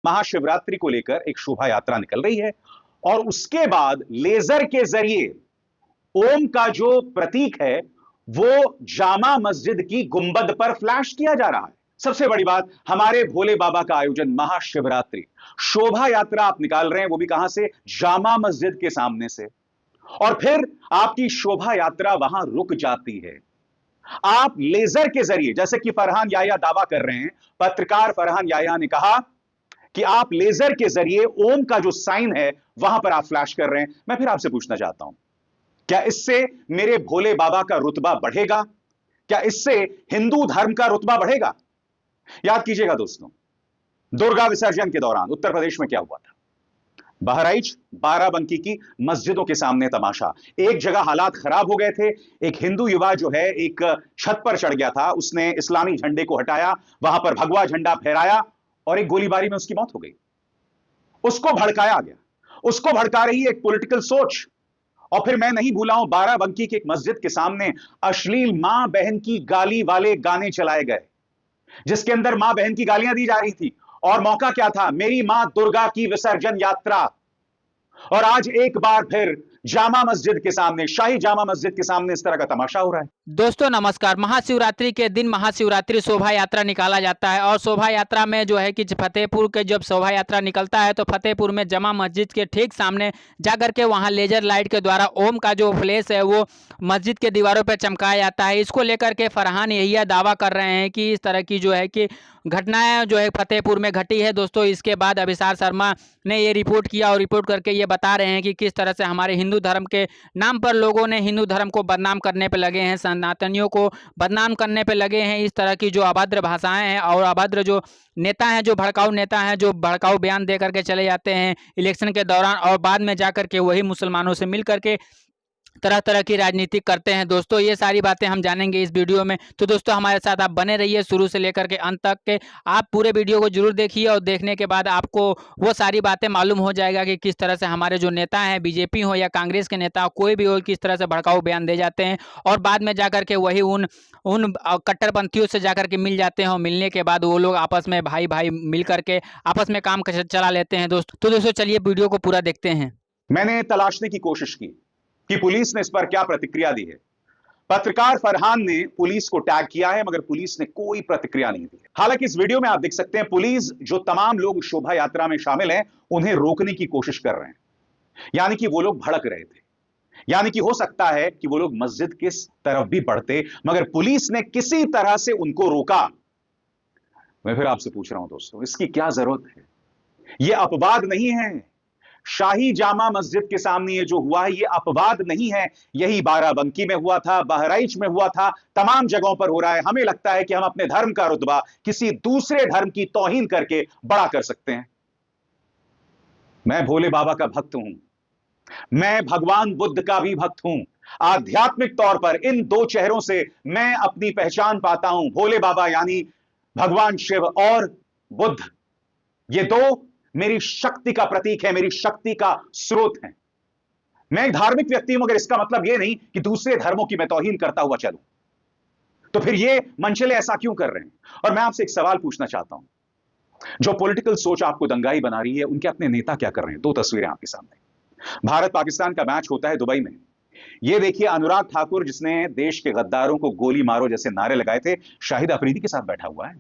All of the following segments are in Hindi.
महाशिवरात्रि को लेकर एक शोभा यात्रा निकल रही है और उसके बाद लेजर के जरिए ओम का जो प्रतीक है वो जामा मस्जिद की गुंबद पर फ्लैश किया जा रहा है। सबसे बड़ी बात, हमारे भोले बाबा का आयोजन महाशिवरात्रि शोभा यात्रा आप निकाल रहे हैं, वो भी कहां से? जामा मस्जिद के सामने से। और फिर आपकी शोभा यात्रा वहां रुक जाती है। आप लेजर के जरिए, जैसे कि फरहान याया दावा कर रहे हैं, पत्रकार फरहान याया ने कहा कि आप लेजर के जरिए ओम का जो साइन है वहां पर आप फ्लैश कर रहे हैं। मैं फिर आपसे पूछना चाहता हूं, क्या इससे मेरे भोले बाबा का रुतबा बढ़ेगा? क्या इससे हिंदू धर्म का रुतबा बढ़ेगा? याद कीजिएगा दोस्तों, दुर्गा विसर्जन के दौरान उत्तर प्रदेश में क्या हुआ था? बहराइच बाराबंकी की मस्जिदों के सामने तमाशा। एक जगह हालात खराब हो गए थे, एक हिंदू युवा जो है एक छत पर चढ़ गया था, उसने इस्लामी झंडे को हटाया, वहां पर भगवा झंडा फहराया और एक गोलीबारी में उसकी मौत हो गई। उसको भड़काया गया, उसको भड़का रही एक पॉलिटिकल सोच। और फिर मैं नहीं भूला हूं, बाराबंकी की एक मस्जिद के सामने अश्लील मां बहन की गाली वाले गाने चलाए गए, जिसके अंदर मां बहन की गालियां दी जा रही थी। और मौका क्या था? मेरी मां दुर्गा की विसर्जन यात्रा। और आज एक बार फिर जामा मस्जिद के सामने, शाही जामा मस्जिद के सामने इस तरह का तमाशा हो रहा है। दोस्तों नमस्कार। महाशिवरात्रि के दिन महाशिवरात्रि शोभा यात्रा निकाला जाता है और शोभा यात्रा में जो है कि फतेहपुर के जब शोभा यात्रा निकलता है तो फतेहपुर में जामा मस्जिद के ठीक सामने जाकर के वहां लेजर लाइट के द्वारा ओम का जो फ्लैश है वो मस्जिद के दीवारों पर चमकाया जाता है। इसको लेकर के फरहान यही दावा कर रहे हैं कि इस तरह की जो है कि घटनाएं जो है फतेहपुर में घटी है। दोस्तों इसके बाद अभिसार शर्मा ने ये रिपोर्ट किया और रिपोर्ट करके ये बता रहे हैं कि किस तरह से हमारे हिंदू धर्म के नाम पर लोगों ने हिंदू धर्म को बदनाम करने पे लगे हैं, सनातनियों को बदनाम करने पे लगे हैं। इस तरह की जो अभद्र भाषाएं हैं और अभद्र जो नेता हैं, जो भड़काऊ नेता हैं, जो भड़काऊ बयान दे करके चले जाते हैं इलेक्शन के दौरान और बाद में जाकर के वही मुसलमानों से मिल करके तरह तरह की राजनीति करते हैं। दोस्तों ये सारी बातें हम जानेंगे इस वीडियो में, तो दोस्तों हमारे साथ आप बने रहिए शुरू से लेकर के अंत तक के। आप पूरे वीडियो को जरूर देखिए और देखने के बाद आपको वो सारी बातें मालूम हो जाएगा कि किस तरह से हमारे जो नेता हैं, बीजेपी हो या कांग्रेस के नेता हो, कोई भी हो, किस तरह से भड़काऊ बयान दे जाते हैं और बाद में जाकर के वही उन कट्टरपंथियों से जाकर के मिल जाते हैं और मिलने के बाद वो लोग आपस में भाई भाई मिल करके आपस में काम चला लेते हैं। दोस्तों चलिए वीडियो को पूरा देखते हैं। मैंने तलाशने की कोशिश की कि पुलिस ने इस पर क्या प्रतिक्रिया दी है। पत्रकार फरहान ने पुलिस को टैग किया है, मगर पुलिस ने कोई प्रतिक्रिया नहीं दी है। हालांकि इस वीडियो में आप देख सकते हैं पुलिस जो तमाम लोग शोभा यात्रा में शामिल हैं उन्हें रोकने की कोशिश कर रहे हैं, यानी कि वो लोग भड़क रहे थे, यानी कि हो सकता है कि वो लोग मस्जिद की तरफ भी बढ़ते, मगर पुलिस ने किसी तरह से उनको रोका। मैं फिर आपसे पूछ रहा हूं दोस्तों, इसकी क्या जरूरत है? यह अपवाद नहीं है। शाही जामा मस्जिद के सामने ये जो हुआ है ये अपवाद नहीं है। यही बाराबंकी में हुआ था, बहराइच में हुआ था, तमाम जगहों पर हो रहा है। हमें लगता है कि हम अपने धर्म का रुतबा किसी दूसरे धर्म की तौहीन करके बड़ा कर सकते हैं। मैं भोले बाबा का भक्त हूं, मैं भगवान बुद्ध का भी भक्त हूं। आध्यात्मिक तौर पर इन दो चेहरों से मैं अपनी पहचान पाता हूं। भोले बाबा यानी भगवान शिव और बुद्ध, ये दो मेरी शक्ति का प्रतीक है, मेरी शक्ति का स्रोत है। मैं एक धार्मिक व्यक्ति हूं, मगर इसका मतलब यह नहीं कि दूसरे धर्मों की मैं तौहीन करता हुआ चलूं। तो फिर ये मनचले ऐसा क्यों कर रहे हैं? और मैं आपसे एक सवाल पूछना चाहता हूं, जो पॉलिटिकल सोच आपको दंगाई बना रही है उनके अपने नेता क्या कर रहे हैं? दो तस्वीरें आपके सामने। भारत पाकिस्तान का मैच होता है दुबई में। यह देखिए अनुराग ठाकुर, जिसने देश के गद्दारों को गोली मारो जैसे नारे लगाए थे, शाहिद अफरीदी के साथ बैठा हुआ है।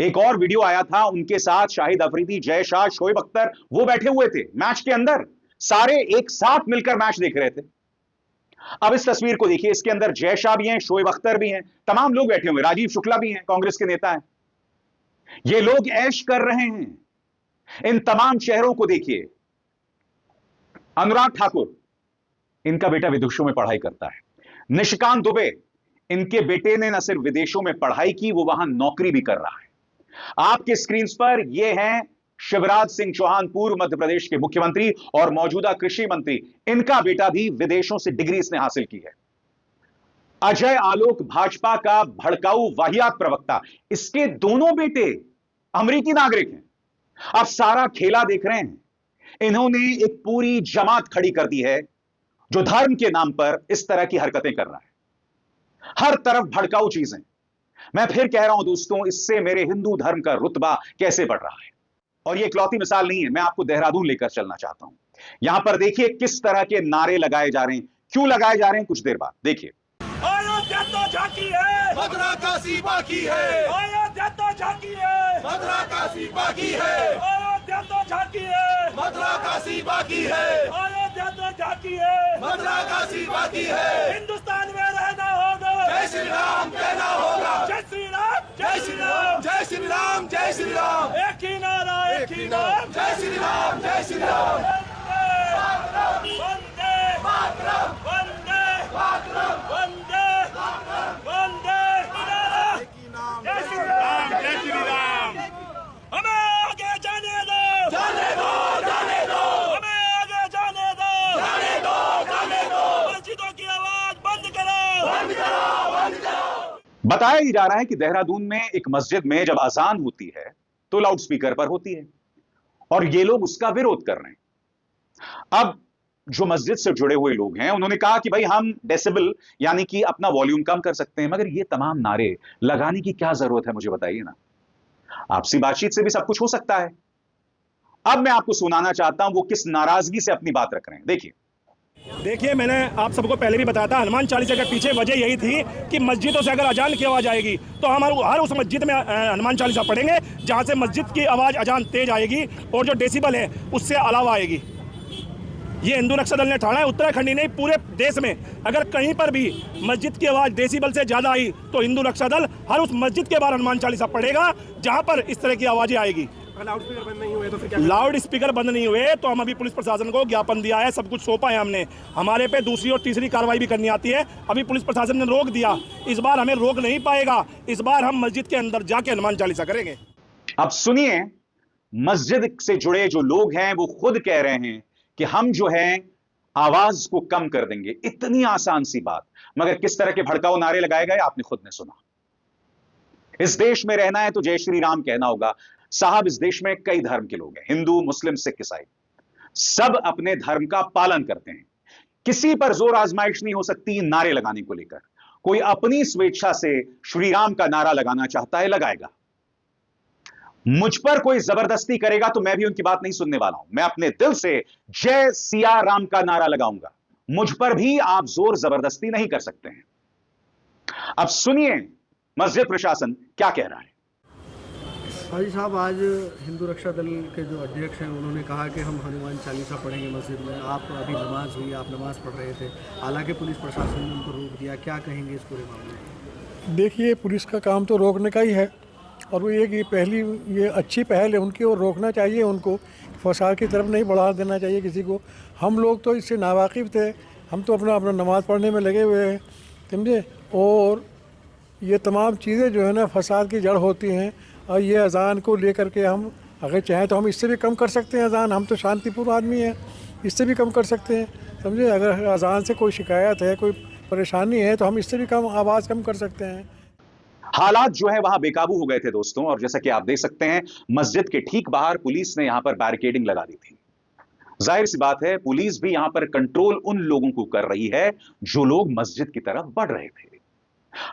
एक और वीडियो आया था, उनके साथ शाहिद अफरीदी, जय शाह, शोएब अख्तर, वो बैठे हुए थे मैच के अंदर, सारे एक साथ मिलकर मैच देख रहे थे। अब इस तस्वीर को देखिए, इसके अंदर जय शाह भी हैं, शोएब अख्तर भी हैं, तमाम लोग बैठे हुए, राजीव शुक्ला भी हैं, कांग्रेस के नेता हैं। ये लोग ऐश कर रहे हैं। इन तमाम चेहरों को देखिए। अनुराग ठाकुर, इनका बेटा विदेशों में पढ़ाई करता है। निशिकांत दुबे, इनके बेटे ने न सिर्फ विदेशों में पढ़ाई की, वो वहां नौकरी भी कर रहा है। आपके स्क्रीन पर ये हैं शिवराज सिंह चौहान, पूर्व मध्य प्रदेश के मुख्यमंत्री और मौजूदा कृषि मंत्री। इनका बेटा भी विदेशों से डिग्री इसने हासिल की है। अजय आलोक, भाजपा का भड़काऊ वाहियात प्रवक्ता, इसके दोनों बेटे अमेरिकी नागरिक हैं। आप सारा खेला देख रहे हैं। इन्होंने एक पूरी जमात खड़ी कर दी है जो धर्म के नाम पर इस तरह की हरकतें कर रहा है। हर तरफ भड़काऊ चीजें। मैं फिर कह रहा हूं दोस्तों, इससे मेरे हिंदू धर्म का रुतबा कैसे बढ़ रहा है? और ये इकलौती मिसाल नहीं है, मैं आपको देहरादून लेकर चलना चाहता हूं। यहां पर देखिए किस तरह के नारे लगाए जा रहे हैं, क्यों लगाए जा रहे हैं, कुछ देर बाद देखिए। अयोध्या तो झांकी है, मथुरा काशी बाकी है, अयोध्या तो झांकी है, मथुरा काशी बाकी है, अयोध्या तो झांकी है, मथुरा काशी बाकी है, अयोध्या तो झांकी है, मथुरा काशी बाकी है। हिंदुस्तान में रहना होगा, जय श्री राम कहना होगा, जय श्री राम, जय श्री राम, जय श्री राम, जय श्री राम, एक ही नारा, एक ही नाम, जय श्री राम, जय श्री राम। वंदे मातरम, वंदे मातरम, वंदे वंदे जय श्री राम, जय श्री राम। हमें आगे जाने दो, जाने दो, जाने दो, हमें आगे जाने दो, जाने दो, जाने दो, मस्जिदों की आवाज बंद करो, बंद करो, बंद करो। बताया ही जा रहा है कि देहरादून में एक मस्जिद में जब अजान होती है तो लाउडस्पीकर पर होती है और ये लोग उसका विरोध कर रहे हैं। अब जो मस्जिद से जुड़े हुए लोग हैं उन्होंने कहा कि भाई हम डेसिबल यानी कि अपना वॉल्यूम कम कर सकते हैं, मगर ये तमाम नारे लगाने की क्या जरूरत है, मुझे बताइए ना। आपसी बातचीत से भी सब कुछ हो सकता है। अब मैं आपको सुनाना चाहता हूं वो किस नाराजगी से अपनी बात रख रहे हैं, देखिए। देखिए, मैंने आप सबको पहले भी बताया था, हनुमान चालीसा के पीछे वजह यही थी कि मस्जिदों से अगर अजान की आवाज़ आएगी तो हम हर उस मस्जिद में हनुमान चालीसा पढ़ेंगे जहां से मस्जिद की आवाज़ अजान तेज आएगी और जो डेसिबल है उससे अलावा आएगी। ये हिंदू रक्षा दल ने ठाना है, उत्तराखंड ही नहीं पूरे देश में अगर कहीं पर भी मस्जिद की आवाज़ डेसिबल से ज़्यादा आई तो हिंदू रक्षा दल हर उस मस्जिद के बाहर हनुमान चालीसा पढ़ेगा जहां पर इस तरह की आवाज़ें आएगी। लाउड स्पीकर बंद नहीं हुए तो फिर क्या? लाउड स्पीकर बंद नहीं हुए तो हम अभी पुलिस प्रशासन को ज्ञापन दिया है, सब कुछ सौंपा है हमने। हमारे पे दूसरी और तीसरी कार्रवाई भी करनी आती है। अभी पुलिस प्रशासन ने रोक दिया, इस बार हमें रोक नहीं पाएगा। इस बार हम मस्जिद के अंदर जाके हनुमान चालीसा करेंगे। अब सुनिए, मस्जिद से जुड़े जो लोग हैं वो खुद कह रहे हैं कि हम जो है आवाज को कम कर देंगे। इतनी आसान सी बात, मगर किस तरह के भड़काऊ नारे लगाए गए आपने खुद ने सुना। इस देश में रहना है तो जय श्री राम कहना होगा। साहब, इस देश में कई धर्म के लोग हैं, हिंदू, मुस्लिम, सिख, ईसाई, सब अपने धर्म का पालन करते हैं। किसी पर जोर आजमाइश नहीं हो सकती नारे लगाने को लेकर। कोई अपनी स्वेच्छा से श्री राम का नारा लगाना चाहता है, लगाएगा। मुझ पर कोई जबरदस्ती करेगा तो मैं भी उनकी बात नहीं सुनने वाला हूं। मैं अपने दिल से जय सिया राम का नारा लगाऊंगा। मुझ पर भी आप जोर जबरदस्ती नहीं कर सकते हैं। अब सुनिए मस्जिद प्रशासन क्या कह रहा है। हाजी साहब, आज हिंदू रक्षा दल के जो अध्यक्ष हैं उन्होंने कहा कि हम हनुमान चालीसा पढ़ेंगे मस्जिद में। आप अभी नमाज हुई, आप नमाज पढ़ रहे थे, हालांकि पुलिस प्रशासन ने उनको रोक दिया, क्या कहेंगे इस पूरे मामले में? देखिए, पुलिस का काम तो रोकने का ही है और वो ये अच्छी पहल है उनकी और रोकना चाहिए उनको। फसाद की तरफ नहीं बढ़ा देना चाहिए किसी को। हम लोग तो इससे नावाकिफ़ थे, हम तो अपना नमाज पढ़ने में लगे हुए हैं, समझे। और ये तमाम चीज़ें जो है ना फसाद की जड़ होती हैं। और ये अज़ान को लेकर के हम अगर चाहें तो हम इससे भी कम कर सकते हैं अज़ान। हम तो शांतिपूर्ण आदमी हैं, इससे भी कम कर सकते हैं, समझे। अगर अज़ान से कोई शिकायत है, कोई परेशानी है तो हम इससे भी कम आवाज़ कम कर सकते हैं। हालात जो है वहां बेकाबू हो गए थे दोस्तों, और जैसा कि आप देख सकते हैं मस्जिद के ठीक बाहर पुलिस ने यहां पर बैरिकेडिंग लगा दी थी। जाहिर सी बात है पुलिस भी यहां पर कंट्रोल उन लोगों को कर रही है जो लोग मस्जिद की तरफ बढ़ रहे थे,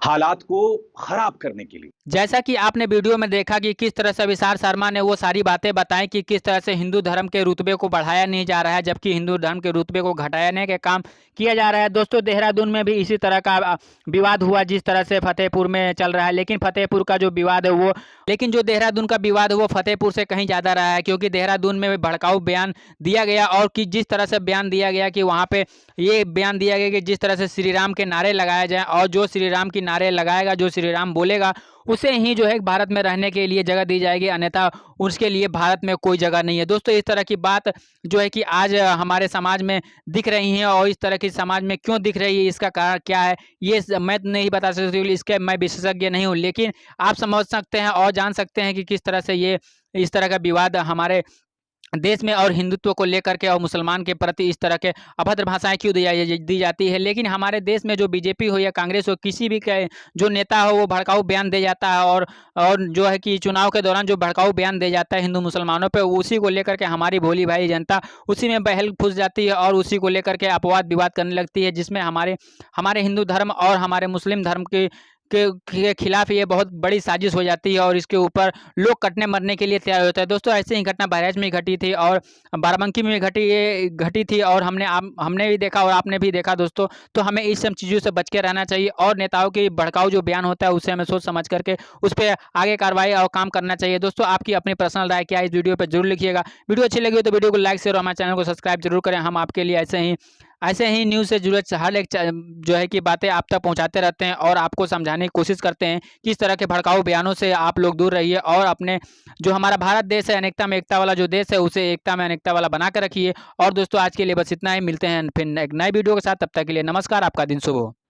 हालात को खराब करने के लिए। जैसा कि आपने वीडियो में देखा कि किस तरह से विशाल शर्मा ने वो सारी बातें बताई कि किस तरह से हिंदू धर्म के रुतबे को बढ़ाया नहीं जा रहा है, जबकि हिंदू धर्म के रुतबे को घटाने के काम किया जा रहा है। दोस्तों, देहरादून में भी इसी तरह का विवाद हुआ जिस तरह से फतेहपुर में चल रहा है, लेकिन फतेहपुर का जो विवाद है वो जो देहरादून का विवाद है वो फतेहपुर से कहीं ज़्यादा रहा है, क्योंकि देहरादून में भड़काऊ बयान दिया गया और कि जिस तरह से बयान दिया गया कि वहाँ पे ये बयान दिया गया कि जिस तरह से श्री राम के नारे लगाए जाएँ और जो श्री राम की नारे लगाएगा, जो श्री राम बोलेगा उसे ही जो है भारत में रहने के लिए जगह दी जाएगी, अन्यथा उसके लिए भारत में कोई जगह नहीं है। दोस्तों, इस तरह की बात जो है कि आज हमारे समाज में दिख रही है और इस तरह की समाज में क्यों दिख रही है, इसका कारण क्या है ये मैं नहीं बता सकती, इसके मैं विशेषज्ञ नहीं हूँ, लेकिन आप समझ सकते हैं और जान सकते हैं कि किस तरह से ये इस तरह का विवाद हमारे देश में और हिंदुत्व को लेकर के और मुसलमान के प्रति इस तरह के अभद्र भाषाएं क्यों दी जाती है। लेकिन हमारे देश में जो बीजेपी हो या कांग्रेस हो, किसी भी जो नेता हो वो भड़काऊ बयान दे जाता है और जो है कि चुनाव के दौरान जो भड़काऊ बयान दे जाता है हिंदू मुसलमानों पे, उसी को लेकर के हमारी भोली भाई जनता उसी में बहल फुस जाती है और उसी को लेकर के अपवाद विवाद करने लगती है, जिसमें हमारे हिंदू धर्म और हमारे मुस्लिम धर्म के खिलाफ ये बहुत बड़ी साजिश हो जाती है और इसके ऊपर लोग कटने मरने के लिए तैयार होता है। दोस्तों ऐसे ही घटना बहराइच में घटी थी और बाराबंकी में घटी थी और हमने भी देखा और आपने भी देखा दोस्तों। तो हमें इस सब चीज़ों से बच के रहना चाहिए और नेताओं की भड़काऊ जो बयान होता है उससे हमें सोच समझ करके उस पर आगे कार्रवाई और काम करना चाहिए। दोस्तों आपकी अपनी पर्सनल राय क्या है इस वीडियो पर जरूर लिखिएगा। वीडियो अच्छी लगी हो तो वीडियो को लाइक शेयर और हमारे चैनल को सब्सक्राइब जरूर करें। हम आपके लिए ऐसे ही न्यूज़ से जुड़े हर एक जो है कि बातें आप तक पहुंचाते रहते हैं और आपको समझाने की कोशिश करते हैं कि इस तरह के भड़काऊ बयानों से आप लोग दूर रहिए और अपने जो हमारा भारत देश है अनेकता में एकता वाला जो देश है उसे एकता में अनेकता वाला बना कर रखिए। और दोस्तों आज के लिए बस इतना ही, मिलते हैं फिर एक नए वीडियो के साथ। तब तक के लिए नमस्कार, आपका दिन शुभ हो।